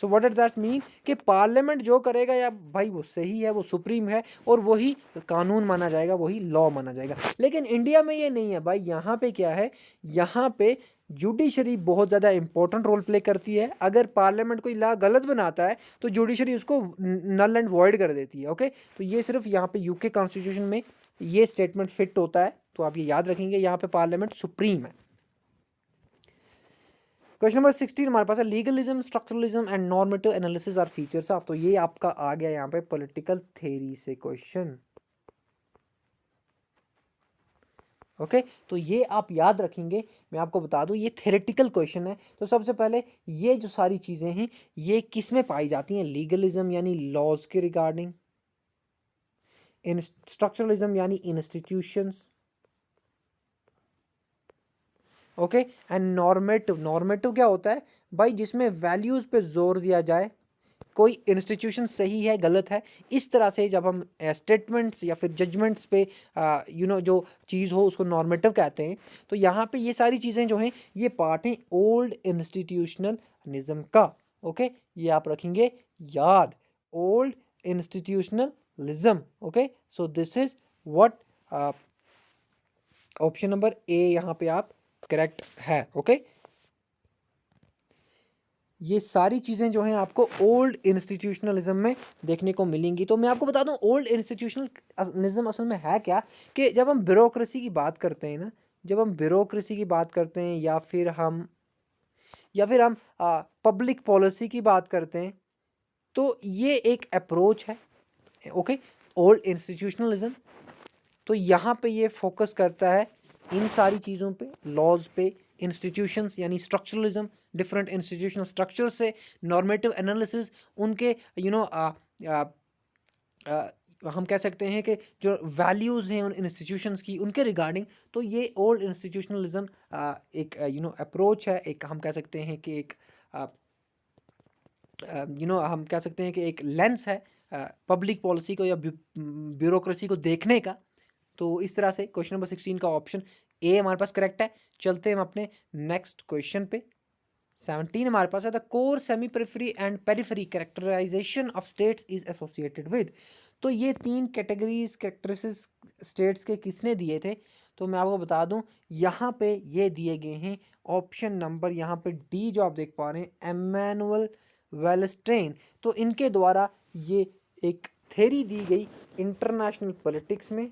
so what does that mean कि पार्लियामेंट जो करेगा या भाई वो सही है, वो सुप्रीम है और वही कानून माना जाएगा, वही लॉ माना जाएगा। लेकिन इंडिया में ये नहीं है भाई, यहाँ पे क्या है, यहाँ पे जुडिशरी बहुत ज़्यादा इंपॉर्टेंट रोल प्ले करती है। अगर पार्लियामेंट कोई लॉ गलत बनाता है तो जुडिशरी उसको नल एंड वॉइड कर देती है, ओके। तो ये सिर्फ यहाँ पे यूके कॉन्स्टिट्यूशन में ये स्टेटमेंट फिट होता है, तो आप ये याद रखेंगे, यहाँ पे पार्लियामेंट सुप्रीम है। क्वेश्चन नंबर 16 हमारे पास है legalism, structuralism and normative analysis are features of. तो ये आपका आ गया यहाँ पे पॉलिटिकल थ्योरी से क्वेश्चन। ओके तो ये आप याद रखेंगे। मैं आपको बता दूं ये थ्योरेटिकल क्वेश्चन है। तो सबसे पहले ये जो सारी चीज़ें हैं ये किस में पाई जाती हैं? लीगलिज्म यानी लॉज के रिगार्डिंग, इन स्ट्रक्चरलिज्म यानी institutions, okay and normative. Normative क्या होता है भाई? जिसमें वैल्यूज़ पे जोर दिया जाए, कोई इंस्टीट्यूशन सही है गलत है, इस तरह से जब हम स्टेटमेंट्स या फिर जजमेंट्स पे जो चीज़ हो उसको नॉर्मेटिव कहते हैं। तो यहाँ पे ये सारी चीज़ें जो हैं ये पार्ट हैं ओल्ड इंस्टीट्यूशनलिज्म का। ओके ये आप रखेंगे याद, old institutionalism. Okay so this is what option number ए यहाँ पे आप करेक्ट है। ओके ये सारी चीज़ें जो हैं आपको ओल्ड इंस्टीट्यूशनलिज्म में देखने को मिलेंगी। तो मैं आपको बता दूं ओल्ड इंस्टीट्यूशनलिज्म असल में है क्या, कि जब हम ब्यूरोक्रेसी की बात करते हैं ना, जब हम ब्यूरोक्रेसी की बात करते हैं या फिर हम पब्लिक पॉलिसी की बात करते हैं, तो ये एक अप्रोच है। ओके ओल्ड इंस्टीट्यूशनलिज्म तो यहाँ पे ये फोकस करता है इन सारी चीज़ों पे, लॉज पे, इंस्टीट्यूशंस यानी स्ट्रक्चरलिज्म, डिफरेंट इंस्टीट्यूशनल स्ट्रक्चर से, नॉर्मेटिव एनालिसिस, उनके हम कह सकते हैं कि जो वैल्यूज़ हैं उन इंस्टीट्यूशंस की, उनके रिगार्डिंग। तो ये ओल्ड इंस्टीट्यूशनलिज्म एक अप्रोच है, एक हम कह सकते हैं कि एक हम कह सकते हैं कि एक लेंस है पब्लिक पॉलिसी को या ब्यूरोक्रेसी को देखने का। तो इस तरह से क्वेश्चन नंबर 16 का ऑप्शन ए हमारे पास करेक्ट है। चलते हैं हम अपने नेक्स्ट क्वेश्चन पे। 17 हमारे पास है the core, semi periphery and periphery characterization of states is associated with. तो ये तीन कैटेगरीज कैरेक्टरिस्टिक्स स्टेट्स के किसने दिए थे? तो मैं आपको बता दूं यहाँ पे ये दिए गए हैं ऑप्शन नंबर यहाँ पे डी, जो आप देख पा रहे हैं, एम्मनुएल वेलस्टेन। तो इनके द्वारा ये एक थ्योरी दी गई इंटरनेशनल पॉलिटिक्स में।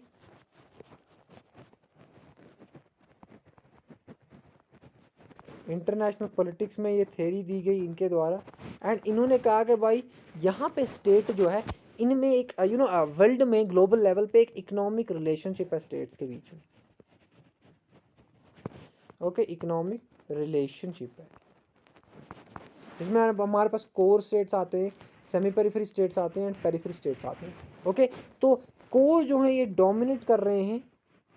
इंटरनेशनल पॉलिटिक्स में ये थ्योरी दी गई इनके द्वारा, एंड इन्होंने कहा कि भाई यहाँ पे स्टेट जो है इनमें एक वर्ल्ड में ग्लोबल लेवल पे एक इकोनॉमिक रिलेशनशिप है स्टेट्स के बीच में। ओके इकोनॉमिक रिलेशनशिप है, इसमें हमारे पास कोर स्टेट्स आते हैं, सेमी पेरिफेरी स्टेट्स आते हैं एंड पेरिफेरी स्टेट्स आते हैं। ओके तो कोर जो है ये डोमिनेट कर रहे हैं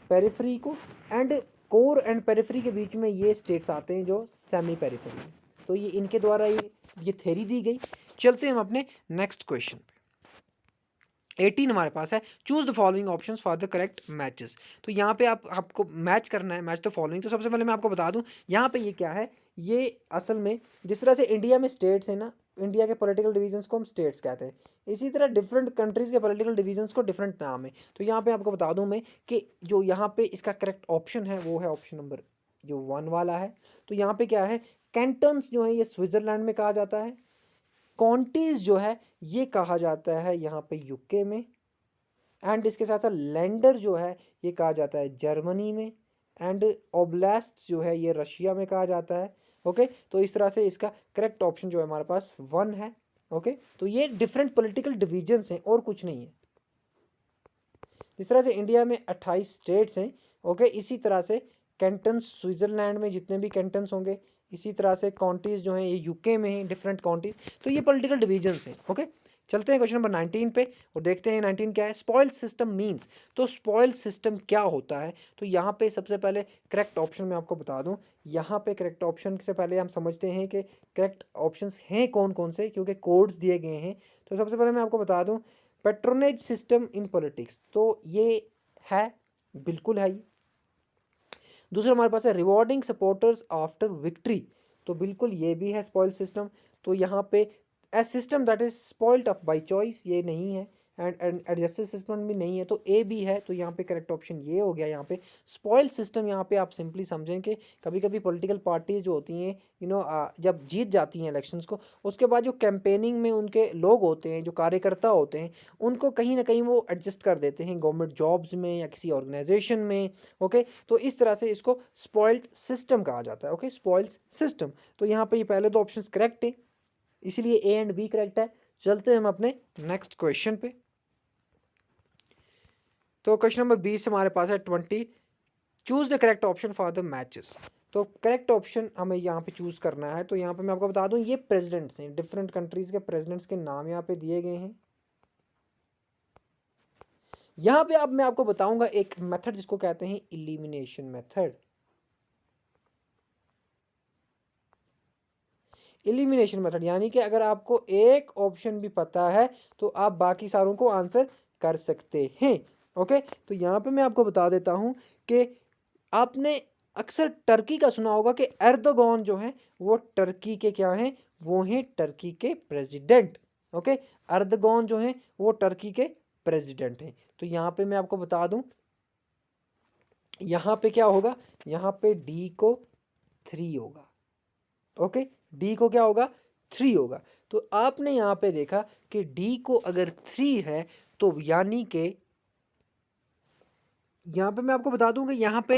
पेरिफेरी को, एंड कोर एंड पेरिफेरी के बीच में ये स्टेट्स आते हैं जो सेमी पेरिफेरी हैं। तो ये इनके द्वारा ये थ्योरी दी गई। चलते हैं हम अपने नेक्स्ट क्वेश्चन पे। 18 हमारे पास है choose the following options for the correct matches. तो यहाँ पे आपको मैच करना है, मैच द फॉलोइंग। तो सबसे पहले मैं आपको बता दूं यहाँ पे ये क्या है, ये असल में जिस तरह से इंडिया में स्टेट्स है ना, इंडिया के पॉलिटिकल डिवीजन्स को हम स्टेट्स कहते हैं, इसी तरह डिफरेंट कंट्रीज़ के पॉलिटिकल डिवीजन्स को डिफरेंट नाम है। तो यहाँ पे आपको बता दूं मैं कि जो यहाँ पे इसका करेक्ट ऑप्शन है वो है ऑप्शन नंबर जो 1 वाला है। तो यहाँ पे क्या है, कैंटन्स जो है ये स्विट्ज़रलैंड में कहा जाता है, कॉन्टीज जो है ये कहा जाता है यहाँ पे यूके में, एंड इसके साथ साथ लैंडर जो है ये कहा जाता है जर्मनी में, एंड ओब्लास्ट जो है ये रशिया में कहा जाता है। ओके तो इस तरह से इसका करेक्ट ऑप्शन जो है हमारे पास 1 है। ओके तो ये डिफरेंट पॉलिटिकल डिवीजन्स हैं और कुछ नहीं है। इस तरह से इंडिया में 28 स्टेट्स हैं। ओके इसी तरह से कैंटन्स स्विट्ज़रलैंड में जितने भी कैंटन्स होंगे, इसी तरह से काउंटीज़ जो हैं ये यूके में हैं, डिफरेंट काउंटीज़। तो ये पॉलिटिकल डिवीजन्स हैं। ओके चलते हैं क्वेश्चन नंबर 19 पे और देखते हैं 19 क्या है। Spoil system means. तो स्पॉइल सिस्टम क्या होता है? तो यहाँ पे सबसे पहले करेक्ट ऑप्शन मैं आपको बता दूँ। यहाँ पे करेक्ट ऑप्शन से पहले हम समझते हैं कि करेक्ट ऑप्शंस हैं कौन कौन से, क्योंकि कोड्स दिए गए हैं। तो सबसे पहले मैं आपको बता दूँ पैट्रोनेज सिस्टम इन पॉलिटिक्स, तो ये है, बिल्कुल है। दूसरा हमारे पास है रिवॉर्डिंग सपोर्टर्स आफ्टर विक्ट्री, तो बिल्कुल ये भी है स्पॉइल सिस्टम। तो यहाँ पे a system that is spoiled of by choice, ये नहीं है। एंड एडजस्टेड सिस्टम भी नहीं है, तो ए बी है। तो यहाँ पे करेक्ट ऑप्शन ये हो गया। यहाँ पे स्पॉइल सिस्टम, यहाँ पे आप सिंपली समझें कि कभी कभी पॉलिटिकल पार्टीज जो होती हैं जब जीत जाती हैं इलेक्शंस को, उसके बाद जो कैंपेनिंग में उनके लोग होते हैं, जो कार्यकर्ता होते हैं, उनको कहीं ना कहीं वो एडजस्ट कर देते हैं गवर्नमेंट जॉब्स में या किसी ऑर्गेनाइजेशन में। ओके, तो इस तरह से इसको स्पॉइल्ड सिस्टम कहा जाता है। Okay, spoiled system. तो यहाँ पे ये पहले दो ऑप्शन करेक्ट है, इसीलिए ए एंड बी करेक्ट है। चलते हैं हम अपने नेक्स्ट क्वेश्चन पे। तो क्वेश्चन नंबर 20 हमारे पास है 20, choose the correct option for the matches. तो करेक्ट ऑप्शन हमें यहाँ पे चूज करना है। तो यहाँ पे मैं आपको बता दूं, ये प्रेसिडेंट्स हैं, डिफरेंट कंट्रीज के प्रेसिडेंट्स के नाम यहाँ पे दिए गए हैं। यहाँ पे अब मैं आपको बताऊंगा एक मेथड जिसको कहते हैं इलिमिनेशन मेथड। इलिमिनेशन मेथड यानी कि अगर आपको एक ऑप्शन भी पता है तो आप बाकी सारों को आंसर कर सकते हैं। ओके, तो यहाँ पे मैं आपको बता देता हूँ कि आपने अक्सर टर्की का सुना होगा कि एर्दोगन जो है वो टर्की के क्या हैं, वो हैं टर्की के प्रेसिडेंट। ओके, एर्दोगन जो है वो टर्की के प्रेसिडेंट हैं। तो यहाँ पे मैं आपको बता दूं, यहाँ पे क्या होगा, यहाँ पे डी को 3 होगा। ओके, डी को क्या होगा, 3 होगा। तो आपने यहाँ पे देखा कि डी को अगर 3 है तो यानी कि यहाँ पे मैं आपको बता दूं कि यहाँ पे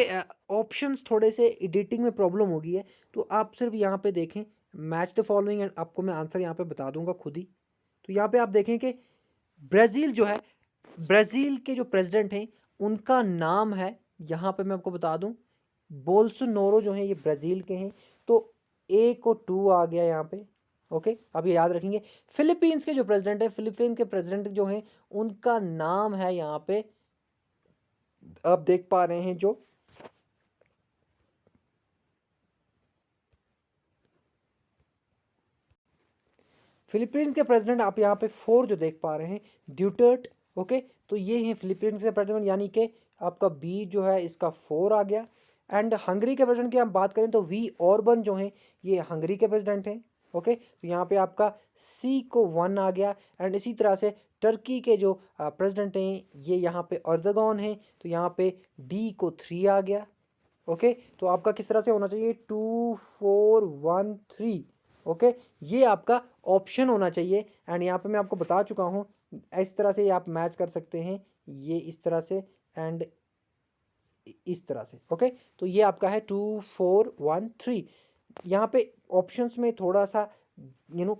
ऑप्शंस थोड़े से एडिटिंग में प्रॉब्लम हो गई है। तो आप सिर्फ यहाँ पे देखें मैच द फॉलोइंग, एंड आपको मैं आंसर यहाँ पे बता दूंगा खुद ही। तो यहाँ पे आप देखें कि ब्राज़ील जो है, ब्राज़ील के जो प्रेसिडेंट हैं उनका नाम है, यहाँ पे मैं आपको बता दूं, बोल्सोनारो जो हैं ये ब्राज़ील के हैं। तो ए को 2 आ गया यहाँ पे। ओके, अब ये याद रखेंगे। फिलीपींस के जो प्रेसिडेंट है, फिलीपींस के प्रेसिडेंट जो हैं उनका नाम है, यहाँ पे आप देख पा रहे हैं, जो फिलीपींस के प्रेसिडेंट आप यहाँ पे 4 जो देख पा रहे हैं, ड्यूटर्ट। ओके, तो ये हैं फिलीपींस के प्रेसिडेंट, यानी कि आपका बी जो है इसका 4 आ गया। एंड हंगरी के प्रेसिडेंट की हम बात करें तो वी ऑर्बन जो हैं ये हंगरी के प्रेसिडेंट हैं। ओके, तो यहाँ पे आपका सी को 1 आ गया। एंड इसी तरह से टर्की के जो प्रेसिडेंट हैं ये यहाँ पे अर्दगॉन हैं, तो यहाँ पे डी को 3 आ गया। ओके, तो आपका किस तरह से होना चाहिए, 2 4 1 3। ओके, ये आपका ऑप्शन होना चाहिए। एंड यहाँ पे मैं आपको बता चुका हूँ, इस तरह से आप मैच कर सकते हैं, ये इस तरह से एंड इस तरह से। ओके, तो ये आपका है 2 4 1 3। यहाँ पे ऑप्शंस में थोड़ा सा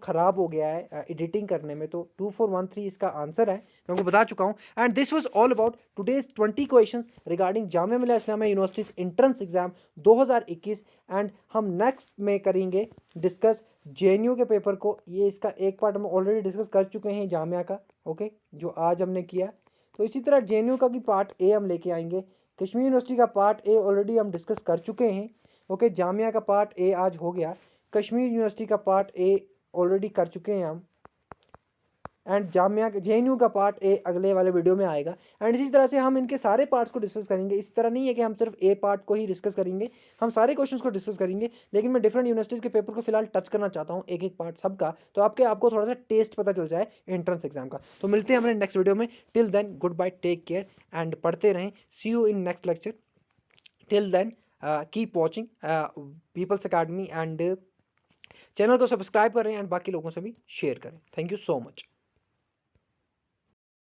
खराब हो गया है एडिटिंग करने में, तो 2413 इसका आंसर है, मैं आपको बता चुका हूँ। And this was all about today's 20 questions regarding Jamia Millia Islamia university's entrance exam 2021। And हम नेक्स्ट में करेंगे डिस्कस जेएनयू के पेपर को। ये इसका एक पार्ट हम ऑलरेडी डिस्कस कर चुके हैं जामिया का, ओके, जो आज हमने किया। तो इसी तरह जेएनयू का भी पार्ट ए हम लेके आएंगे। कश्मीर यूनिवर्सिटी का पार्ट ए ऑलरेडी हम डिस्कस कर चुके हैं। ओके, जामिया का पार्ट ए आज हो गया, कश्मीर यूनिवर्सिटी का पार्ट ए ऑलरेडी कर चुके हैं हम। एंड जामिया जेएनयू का पार्ट ए अगले वाले वीडियो में आएगा। एंड इसी तरह से हम इनके सारे पार्ट्स को डिस्कस करेंगे। इस तरह नहीं है कि हम सिर्फ ए पार्ट को ही डिस्कस करेंगे, हम सारे क्वेश्चंस को डिस्कस करेंगे। लेकिन मैं डिफरेंट यूनिवर्सिटीज़ के पेपर को फिलहाल टच करना चाहता हूँ, एक एक पार्ट सबका, तो आपको थोड़ा सा टेस्ट पता चल जाए एंट्रेंस एग्जाम का। तो मिलते हैं हमारे नेक्स्ट वीडियो में। Till then goodbye, take care and पढ़ते रहें। See you in next lecture. Till then keep watching People's Academy, and channel को सब्सक्राइब करें एंड बाकी लोगों से भी शेयर करें। Thank you so much.